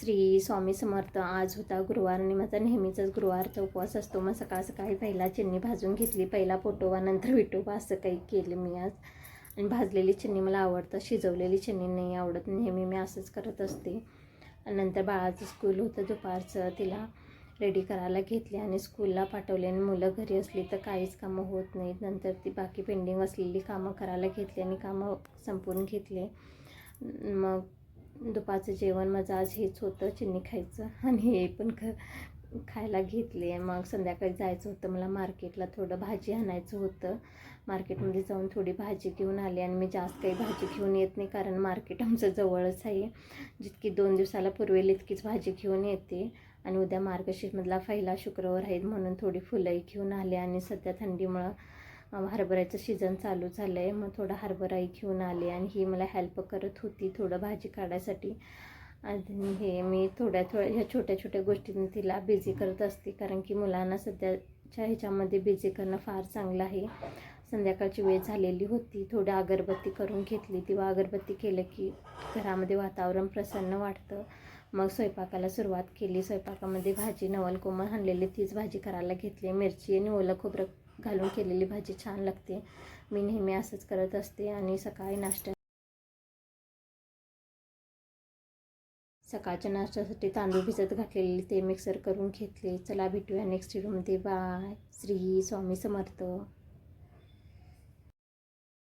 श्री स्वामी समर्थ. आज होता गुरुवार आणि माझा नेहमीचाच गुरुवारचा उपवास असतो. मग सकाळ सकाळी पहिला चिन्नी भाजून घेतली, पहिला पोटोबा नंतर विठोबा असं काही केलं मी आज. आणि भाजलेली चिन्नी मला आवडतं, शिजवलेली चिन्नी नाही आवडत. नेहमी मी असंच करत असते. नंतर बाळाचं स्कूल होतं दुपारचं, तिला रेडी करायला घेतले आणि स्कूलला पाठवले. आणि मुलं घरी असली तर काहीच कामं होत नाहीत. नंतर ती बाकी पेंडिंग असलेली कामं करायला घेतली आणि कामं संपवून घेतले. मग दुपारचं जेवण माझं आज हेच होतं, चिन्नी खायचं आणि हे पण खायला घेतले. मग संध्याकाळी जायचं होतं मला मार्केटला, थोडं भाजी आणायचं होतं. मार्केटमध्ये जाऊन थोडी भाजी घेऊन आले. आणि मी जास्त काही भाजी घेऊन येत नाही, कारण मार्केट आमचं जवळच आहे. जितकी 2 दिवसाला पुरवेल इतकीच भाजी घेऊन येते. आणि उद्या मार्गशीर्षमधला पहिला शुक्रवार आहे म्हणून थोडी फुलंही घेऊन आले. आणि सध्या थंडीमुळं हरभऱ्याचं सीझन चालू झालं आहे, मग थोडं हरभराही घेऊन आले. आणि ही मला हेल्प करत होती थोडं भाजी काढायसाठी. आणि हे मी थोड्या ह्या छोट्या छोट्या गोष्टींनी तिला बिझी करत असते, कारण की मुलांना सध्याच्या ह्याच्यामध्ये बिझी करणं फार चांगलं आहे. संध्याकाळची वेळ झालेली होती, थोडं अगरबत्ती करून घेतली. तेव्हा अगरबत्ती केलं की घरामध्ये वातावरण प्रसन्न वाटतं. मग स्वयंपाकाला सुरुवात केली. स्वयंपाकामध्ये भाजी नवल कोमल आणलेली तीच भाजी करायला घेतली. मिरची आणि ओलं खोबरं घालून केलेली भाजी छान लागते. मी नेहमी असंच करत असते. आणि सकाळच्या नाश्त्यासाठी तांदूळ भिजत घातलेले ते मिक्सर करून घेतले. चला भेटूया नेक्स्ट व्हिडिओमध्ये. बाय. श्री स्वामी समर्थ.